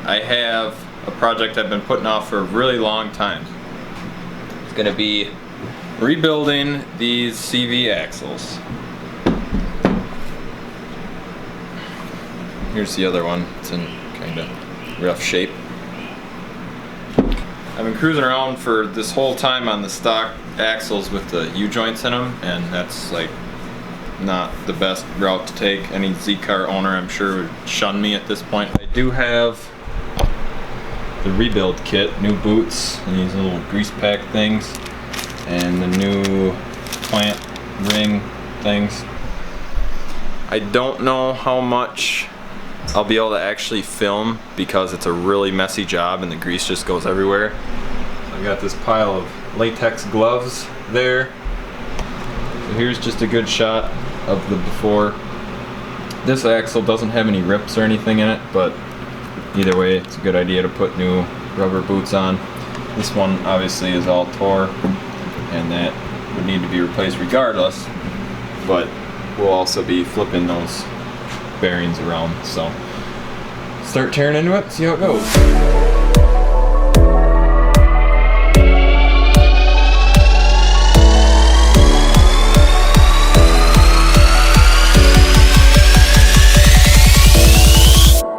I have a project I've been putting off for a really long time. It's going to be rebuilding these CV axles. Here's the other one. It's in kind of rough shape. I've been cruising around for this whole time on the stock axles with the U-joints in them, and that's like not the best route to take. Any Z-car owner, I'm sure, would shun me at this point. I do have the rebuild kit, new boots, and these little grease pack things, and the new clamp ring things. I don't know how much I'll be able to actually film because it's a really messy job and the grease just goes everywhere. So I've got this pile of latex gloves there. So here's just a good shot of the before. This axle doesn't have any rips or anything in it, but either way it's a good idea to put new rubber boots on. This one obviously is all tore and that would need to be replaced regardless, but we'll also be flipping those bearings around, so start tearing into it, see how it goes.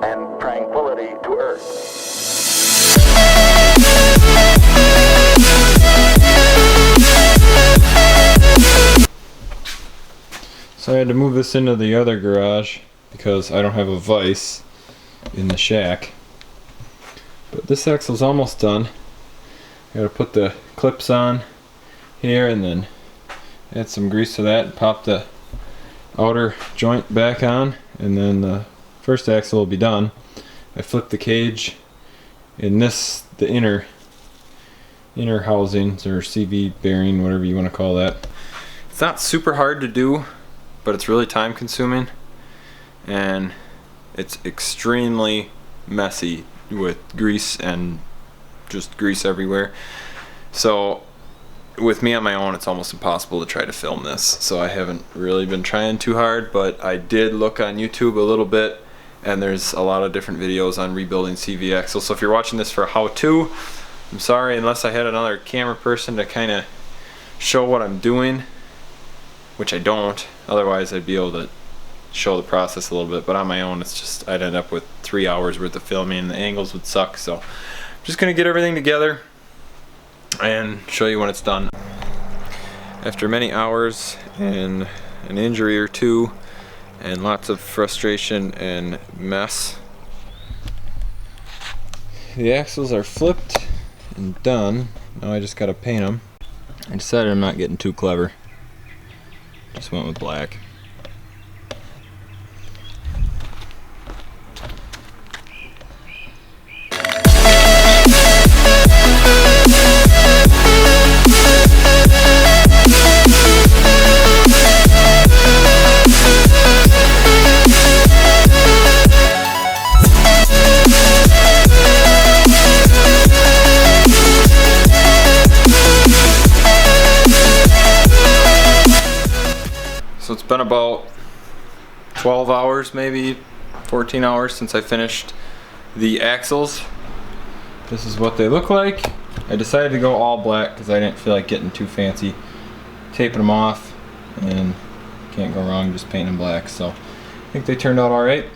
And tranquility to earth. So I had to move this into the other garage because I don't have a vise in the shack. But this axle's almost done. I gotta put the clips on here and then add some grease to that and pop the outer joint back on, and then the first axle will be done. I flip the cage in this, the inner housings or CV bearing, whatever you want to call that. It's not super hard to do, but it's really time consuming and it's extremely messy with grease and just grease everywhere. So with me on my own, it's almost impossible to try to film this, so I haven't really been trying too hard, but I did look on YouTube a little bit and there's a lot of different videos on rebuilding CV axles. So if you're watching this for how-to, I'm sorry, unless I had another camera person to kind of show what I'm doing, which I don't. Otherwise I'd be able to show the process a little bit, but on my own it's just, I'd end up with 3 hours worth of filming and the angles would suck. So I'm just gonna get everything together and show you when it's done. After many hours and an injury or two and lots of frustration and mess, the axles are flipped and done. Now I just gotta paint them. I decided I'm not getting too clever. Just went with black. So it's been about 12 hours, maybe 14 hours since I finished the axles. This is what they look like. I decided to go all black because I didn't feel like getting too fancy taping them off, and can't go wrong just painting them black. So I think they turned out all right,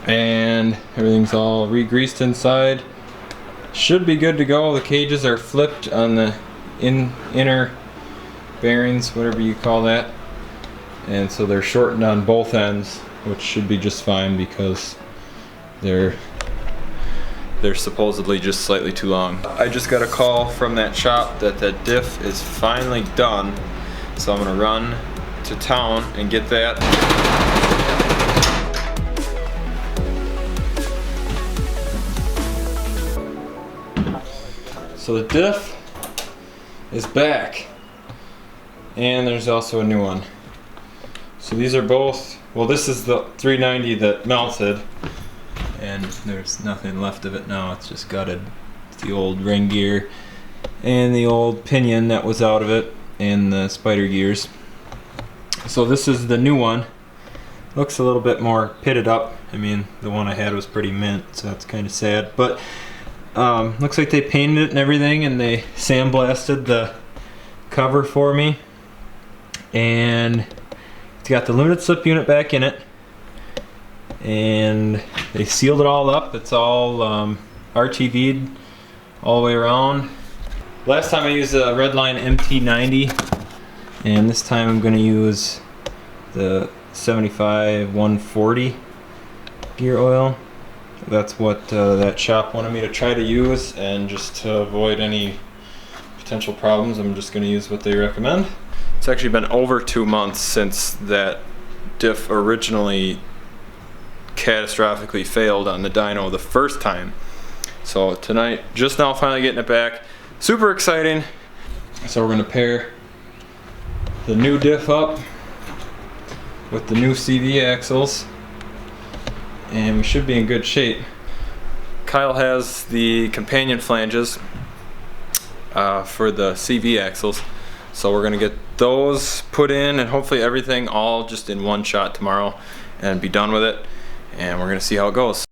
and everything's all re-greased inside. Should be good to go. The cages are flipped on the inner bearings, whatever you call that. And so they're shortened on both ends, which should be just fine because they're supposedly just slightly too long. I just got a call from that shop that the diff is finally done, so I'm gonna run to town and get that. So the diff is back, and there's also a new one. So these are both, well, this is the 390 that melted, and there's nothing left of it now. It's just gutted. It's the old ring gear and the old pinion that was out of it and the spider gears. So this is the new one. Looks a little bit more pitted up. I mean, the one I had was pretty mint, so that's kind of sad. But looks like they painted it and everything, and they sandblasted the cover for me. And it's got the limited slip unit back in it. And they sealed it all up. It's all RTV'd all the way around. Last time I used a Redline MT90, and this time I'm going to use the 75 140 gear oil. That's what that shop wanted me to try to use, and just to avoid any potential problems, I'm just going to use what they recommend. It's actually been over 2 months since that diff originally catastrophically failed on the dyno the first time. So tonight, just now finally getting it back. Super exciting. So we're going to pair the new diff up with the new CV axles, and we should be in good shape. Kyle has the companion flanges for the CV axles, so we're going to get those put in, and hopefully everything all just in one shot tomorrow and be done with it, and we're going to see how it goes.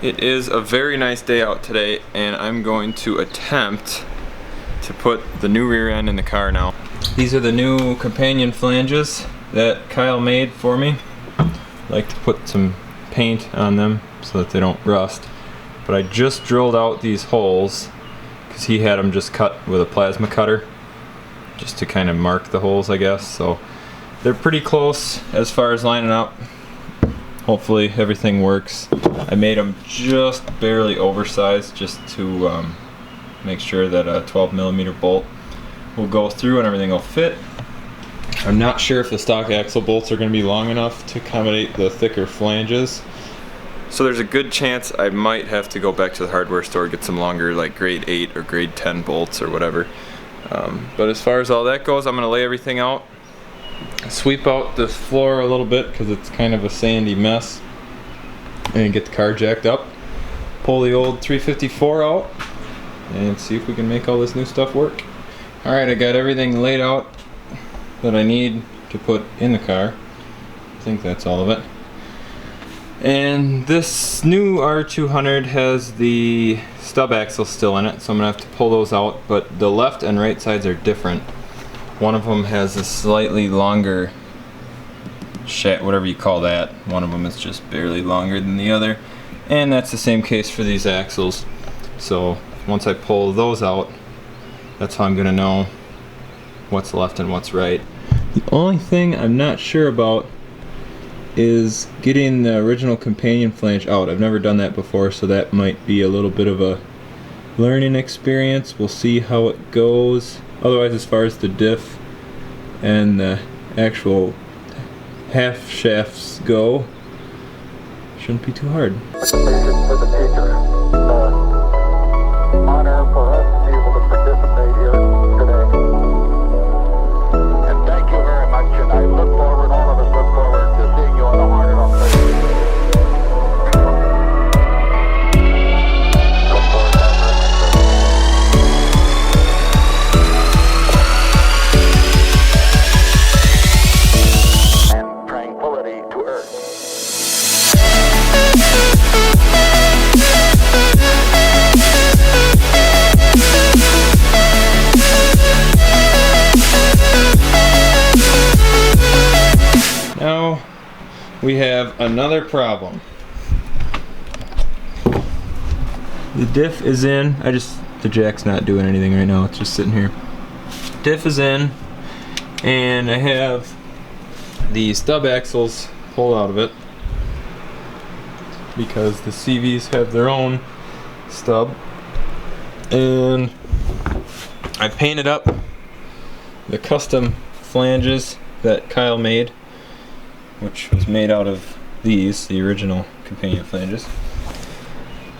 It is a very nice day out today, and I'm going to attempt to put the new rear end in the car now. These are the new companion flanges that Kyle made for me. I like to put some paint on them so that they don't rust. But I just drilled out these holes because he had them just cut with a plasma cutter, just to kind of mark the holes, I guess. So they're pretty close as far as lining up. Hopefully everything works. I made them just barely oversized just to make sure that a 12mm bolt will go through and everything will fit. I'm not sure if the stock axle bolts are going to be long enough to accommodate the thicker flanges. So there's a good chance I might have to go back to the hardware store, get some longer, like grade 8 or grade 10 bolts or whatever. But as far as all that goes, I'm going to lay everything out, sweep out this floor a little bit because it's kind of a sandy mess, and get the car jacked up, pull the old 354 out, and see if we can make all this new stuff work. Alright, I got everything laid out that I need to put in the car. I think that's all of it. And this new R200 has the stub axle still in it, so I'm going to have to pull those out, but the left and right sides are different. One of them has a slightly longer shaft, whatever you call that. One of them is just barely longer than the other, and that's the same case for these axles. So once I pull those out, that's how I'm going to know what's left and what's right. The only thing I'm not sure about is getting the original companion flange out. I've never done that before, so that might be a little bit of a learning experience. We'll see how it goes. Otherwise, as far as the diff and the actual half shafts go, shouldn't be too hard. For the future. Honor for us to be able to participate here today. And thank you very much, and I look forward, all of us look forward to seeing you on the Hornet on Thursday. Look forward to that very much. And tranquility to Earth. Now we have another problem. The diff is in. The jack's not doing anything right now, it's just sitting here. Diff is in, and I have the stub axles pulled out of it because the CVs have their own stub, and I painted up the custom flanges that Kyle made, which was made out of these, the original companion flanges.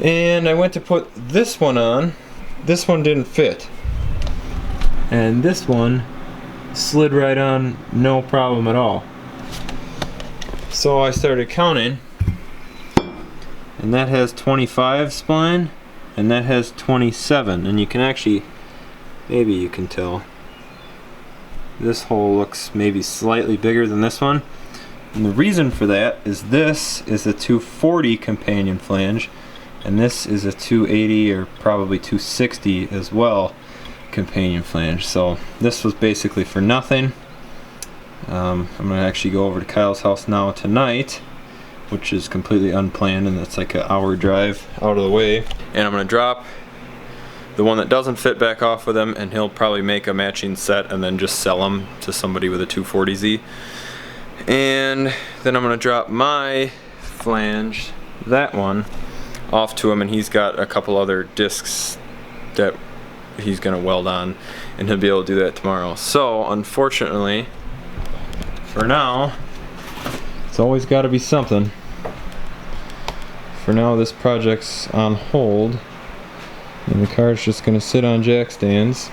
And I went to put this one on. This one didn't fit. And this one slid right on, no problem at all. So I started counting, and that has 25 spline, and that has 27. And you can actually, maybe you can tell, this hole looks maybe slightly bigger than this one. And the reason for that is this is a 240 companion flange, and this is a 280 or probably 260 as well companion flange. So this was basically for nothing. I'm going to actually go over to Kyle's house now tonight, which is completely unplanned, and that's like an hour drive out of the way. And I'm going to drop the one that doesn't fit back off with him, and he'll probably make a matching set and then just sell them to somebody with a 240Z. And then I'm going to drop my flange, that one, off to him, and he's got a couple other discs that he's going to weld on, and he'll be able to do that tomorrow. So unfortunately, for now, it's always got to be something. For now, this project's on hold, and the car's just going to sit on jack stands.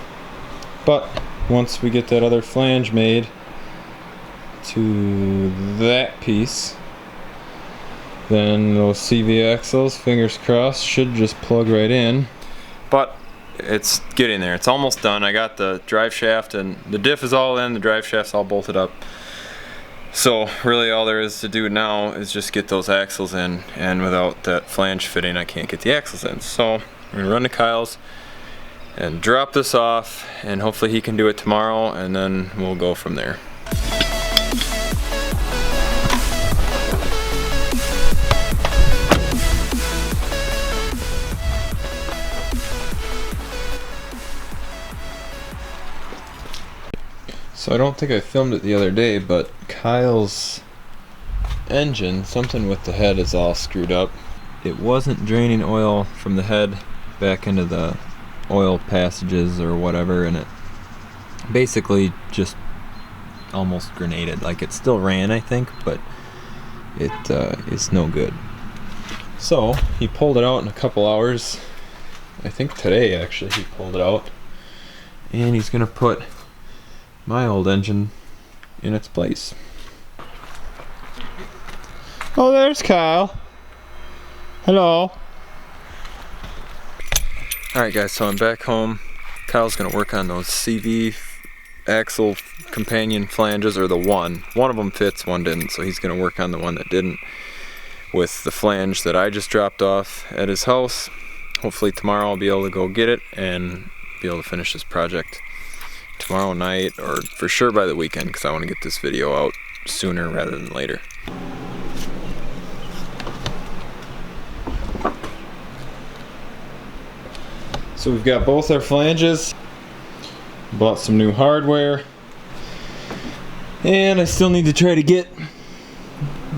But once we get that other flange made to that piece, then those CV axles, fingers crossed, should just plug right in. But it's getting there. It's almost done. I got the drive shaft and the diff is all in, the drive shaft's all bolted up. So really all there is to do now is just get those axles in, and without that flange fitting I can't get the axles in. So I'm going to run to Kyle's and drop this off, and hopefully he can do it tomorrow, and then we'll go from there. So I don't think I filmed it the other day, but Kyle's engine, something with the head is all screwed up. It wasn't draining oil from the head back into the oil passages or whatever, and it basically just almost grenaded. Like, it still ran, I think, but it is no good. So he pulled it out in a couple hours. I think today actually he pulled it out, and he's gonna put my old engine in its place. Oh, there's Kyle. Hello. Alright guys, so I'm back home. Kyle's gonna work on those CV axle companion flanges, or the one. One of them fits, one didn't, so he's gonna work on the one that didn't with the flange that I just dropped off at his house. Hopefully tomorrow I'll be able to go get it and be able to finish this project tomorrow night, or for sure by the weekend, because I want to get this video out sooner rather than later. So we've got both our flanges, bought some new hardware, and I still need to try to get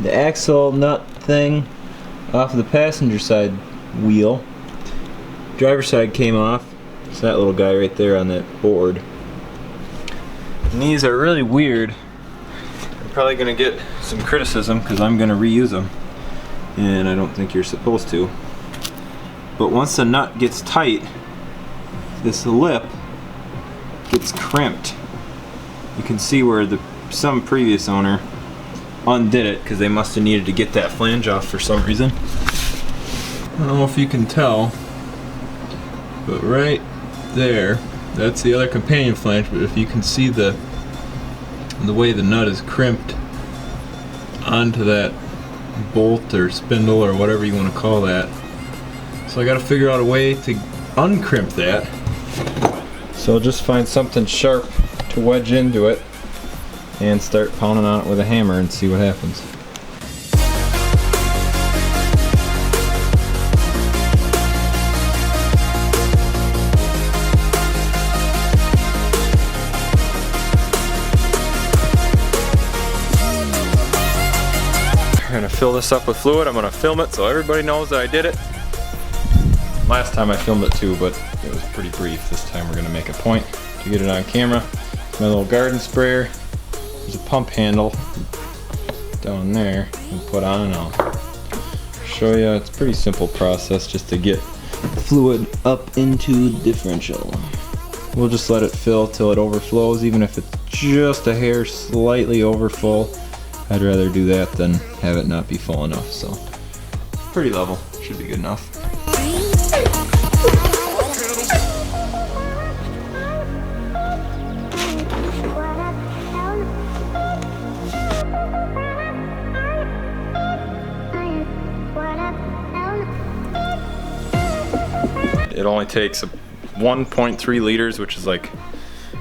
the axle nut thing off of the passenger side wheel. Driver side came off. It's that little guy right there on that board. And these are really weird. I'm probably gonna get some criticism because I'm gonna reuse them, and I don't think you're supposed to. But once the nut gets tight, this lip gets crimped. You can see where some previous owner undid it because they must have needed to get that flange off for some reason. I don't know if you can tell, but right there, that's the other companion flange, but if you can see the way the nut is crimped onto that bolt or spindle or whatever you want to call that. So I got to figure out a way to uncrimp that. So I'll just find something sharp to wedge into it and start pounding on it with a hammer and see what happens. I'm gonna fill this up with fluid. I'm gonna film it so everybody knows that I did it. Last time I filmed it too, but it was pretty brief. This time we're gonna make a point to get it on camera. My little garden sprayer. There's a pump handle down there you put on, and I'll show you. It's a pretty simple process just to get fluid up into the differential. We'll just let it fill till it overflows, even if it's just a hair slightly over full. I'd rather do that than have it not be full enough, so pretty level, should be good enough. it only takes 1.3 liters, which is like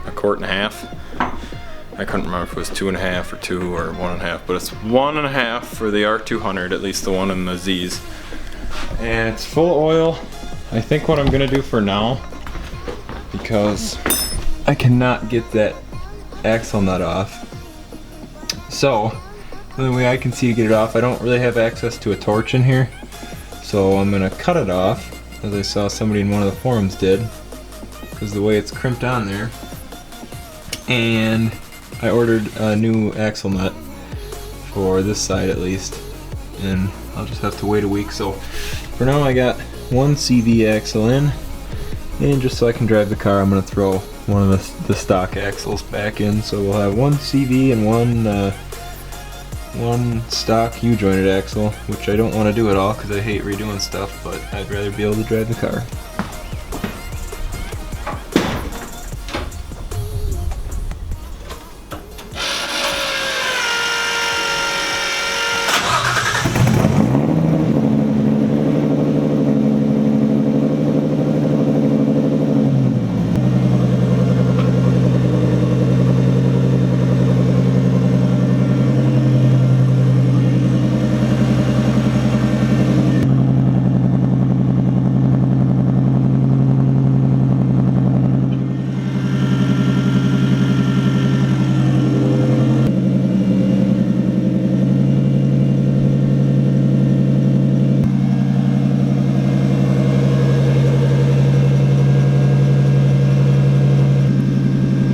a quart and a half. I couldn't remember if it was 2.5 or 2 or 1.5, but it's 1.5 for the R200, at least the one in the Z's. And it's full of oil. I think what I'm gonna do for now, because I cannot get that axle nut off. So, the only way I can see to get it off, I don't really have access to a torch in here. So I'm gonna cut it off, as I saw somebody in one of the forums did, because the way it's crimped on there. And I ordered a new axle nut for this side at least, and I'll just have to wait a week. So for now I got one CV axle in, and just so I can drive the car I'm going to throw one of the stock axles back in. So we'll have one CV and one stock U-jointed axle, which I don't want to do at all because I hate redoing stuff, but I'd rather be able to drive the car.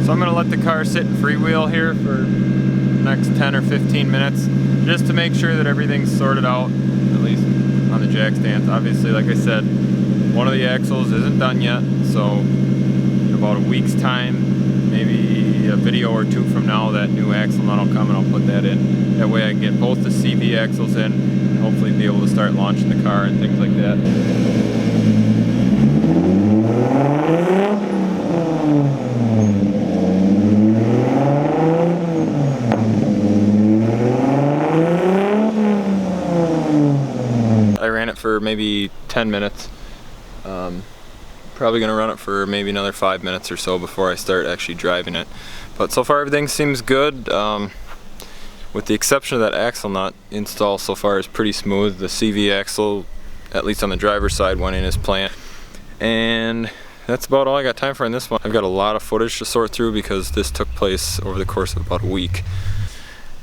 So I'm going to let the car sit in freewheel here for the next 10 or 15 minutes just to make sure that everything's sorted out, at least on the jack stands. Obviously, like I said, one of the axles isn't done yet, so in about a week's time, maybe a video or two from now, that new axle nut will come and I'll put that in. That way I can get both the CV axles in and hopefully be able to start launching the car and things like that. I ran it for maybe 10 minutes. Probably gonna run it for maybe another 5 minutes or so before I start actually driving it. But so far everything seems good. With the exception of that axle nut, install so far is pretty smooth. The CV axle, at least on the driver's side, went in as planned. And that's about all I got time for in this one. I've got a lot of footage to sort through because this took place over the course of about a week.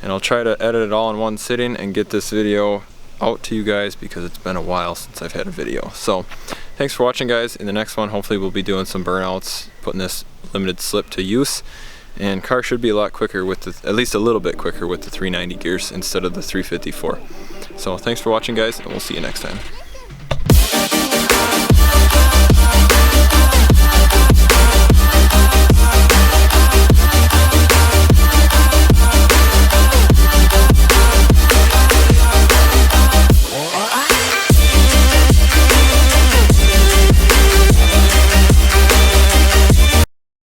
And I'll try to edit it all in one sitting and get this video out to you guys because it's been a while since I've had a video. So thanks for watching, guys. In the next one, hopefully we'll be doing some burnouts, putting this limited slip to use, and car should be a lot quicker with the, at least a little bit quicker with the 390 gears instead of the 354. So thanks for watching, guys, and we'll see you next time.